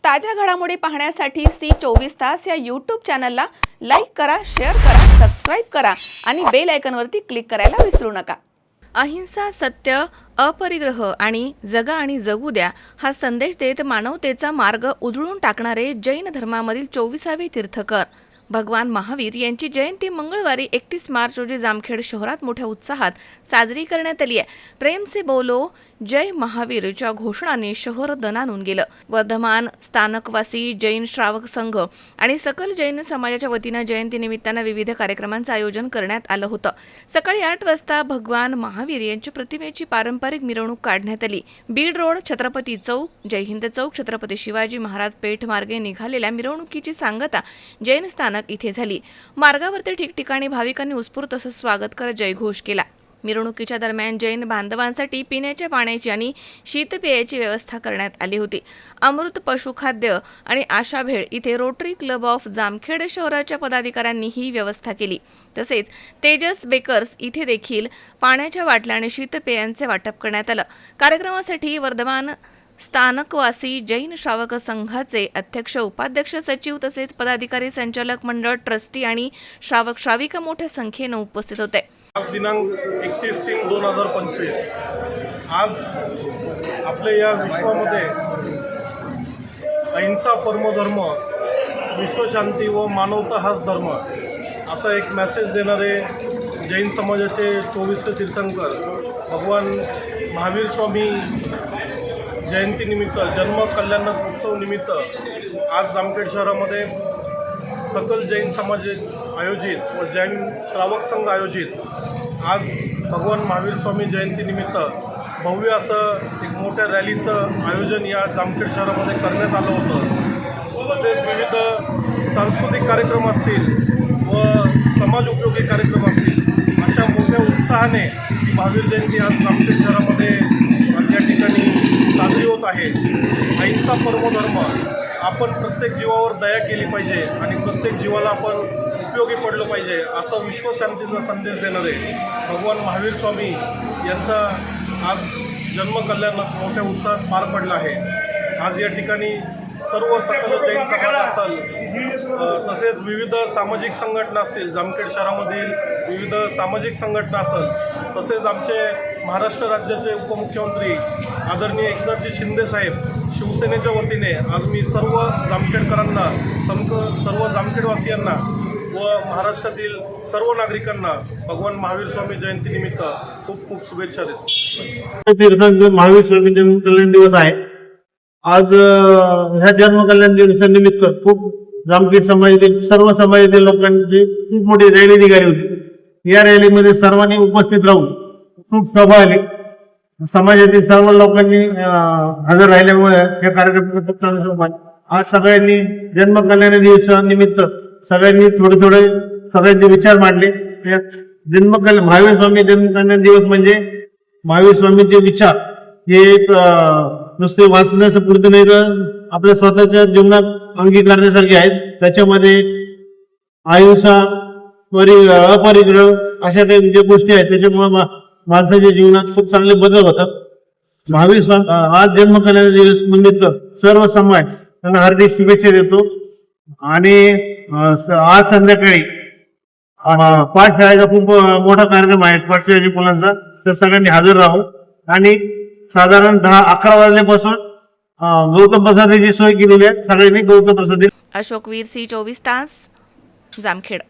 ताज्या घडामोडी पाहण्यासाठी सी24 तास या यूट्यूब चॅनलला लाईक करा, शेअर करा, सबस्क्राईब करा आणि बेल आयकॉनवरती क्लिक करायला विसरू नका। अहिंसा, सत्य, अपरिग्रह आणि जगा आणि जगू द्या हा संदेश देत मानवतेचा मार्ग उजळून टाकणारे जैन धर्मामधील 24वे तीर्थकर भगवान महावीर यांची जयंती मंगळवारी 31 मार्च रोजी जामखेड शहरात मोठ्या उत्साहात साजरी करण्यात आली आहे। प्रेम से बोलो जय महावीरच्या घोषणाने शहर दणाणून गेलं। वर्धमान स्थानकवासी जैन श्रावक संघ आणि सकल जैन समाजाच्या वतीनं जयंती निमित्तानं विविध कार्यक्रमांचं आयोजन करण्यात आलं होतं। सकाळी 8 वाजता भगवान महावीर यांच्या प्रतिमेची पारंपरिक मिरवणूक काढण्यात आली। बीड रोड, छत्रपती चौक, जय हिंद चौक, छत्रपती शिवाजी महाराज पेठ मार्गे निघालेल्या मिरवणुकीची सांगता जैन स्थानक इथे झाली। मार्गावरती ठिकठिकाणी भाविकांनी उत्स्फूर्त असं स्वागत करत जयघोष केला। मिरवणुकीच्या दरम्यान जैन बांधवांसाठी पिण्याच्या पाण्याची आणि शीतपेयाची व्यवस्था करण्यात आली होती। अमृत पशुखाद्य आणि आशा भेळ इथे रोटरी क्लब ऑफ जामखेड शहराच्या पदाधिकाऱ्यांनी ही व्यवस्था केली। तसेच तेजस बेकर्स इथे देखील पाण्याच्या बाटल्या आणि शीतपेयांचे वाटप करण्यात आलं। कार्यक्रमासाठी वर्धमान स्थानकवासी जैन श्रावक संघाचे अध्यक्ष, उपाध्यक्ष, सचिव तसेच पदाधिकारी, संचालक मंडळ, ट्रस्टी आणि श्रावक श्राविका मोठ्या संख्येने उपस्थित होते। आज दिनांक 31/3/2025 आज आपल्या या विश्वामध्ये अहिंसा परमधर्म, विश्वशांती व मानवता हाच धर्म असा एक मेसेज देणारे जैन समाजाचे 24वे तीर्थंकर भगवान महावीर स्वामी जयंतीनिमित्त, जन्म कल्याण उत्सव निमित्त आज जामखेड शहरामध्ये सकल जैन समाज आयोजित व जैन श्रावक संघ आयोजित आज भगवान महावीर स्वामी जयंतीनिमित्त भव्य असं एक मोठ्या रॅलीचं आयोजन या जामखेड शहरामध्ये करण्यात आलं होतं। तसेच विविध सांस्कृतिक कार्यक्रम असतील व समाज उपयोगी कार्यक्रम असतील अशा मोठ्या उत्साहाने महावीर जयंती आज जामखेड शहरामध्ये आज या ठिकाणी साजरी होत आहे। अहिंसा परमधर्म, आपण प्रत्येक जीवावर दया केली पाहिजे आणि प्रत्येक जीवाला आपण उपयोगी पडलं पाहिजे असा विश्वशांतीचा संदेश देणारे भगवान महावीर स्वामी यांचा आज जन्मकल्याणात मोठ्या उत्साहात पार पडला आहे। आज या ठिकाणी सर्व सकल जैन समाज असेल, तसेच विविध सामाजिक संघटना असतील, जामखेड शहरामधील विविध सामाजिक संघटना असेल, तसेच आमचे महाराष्ट्र राज्याचे उपमुख्यमंत्री आदरणीय एकनाथजी शिंदे साहेब शिवसेनेच्या वतीने आज मी सर्व जामखेडकरांना, सर्व जामखेडवासियांना व महाराष्ट्रातील सर्व नागरिकांना भगवान महावीर स्वामी जयंतीनिमित्त खूप खूप शुभेच्छा देतो। तीर्थंकर महावीर स्वामी जन्म कल्याण दिवस आहे। आज ह्या जन्म कल्याण दिवसानिमित्त खूप जामखेड समाजातील सर्व समाजातील लोकांची खूप मोठी रॅली निघाली होती। या रॅलीमध्ये सर्वांनी उपस्थित राहून खूप सभा आली। समाजातील सर्व लोकांनी हजर राहिल्यामुळे या कार्यक्रमात खूप चांगला सहभाग। आज सगळ्यांनी जन्म कल्याण दिवसानिमित्त सगळ्यांनी थोडे सगळ्यांचे विचार मांडले। जन्म कल्याण महावीर स्वामी जन्म कल्याण दिवस म्हणजे महावीर स्वामींचे विचार हे नुसते वाचण्याचं पुरते नाही तर आपल्या स्वतःच्या जीवनात अंगीकारण्यासारखे आहेत। त्याच्यामध्ये अहिंसा, अपरिग्रह अशा काही ज्या गोष्टी आहेत त्याच्यामुळे माणसाच्या जीवनात खूप चांगले बदल होतात। महावीर स्वामी आज जन्म कल्याण दिवस निमित्त सर्व समाज त्यांना हार्दिक शुभेच्छा देतो। आणि आज संध्याकाळी पाठशाळेचा खूप मोठा कार्यक्रम आहे पाठशाळेच्या मुलांचा, तर सगळ्यांनी हजर राहू आणि साधारण 10-11 वाजल्यापासून गौतम प्रसादाची सोय केलेली आहे। सगळ्यांनी गौतम प्रसाद। अशोक वीर, सी24 तास, जामखेड।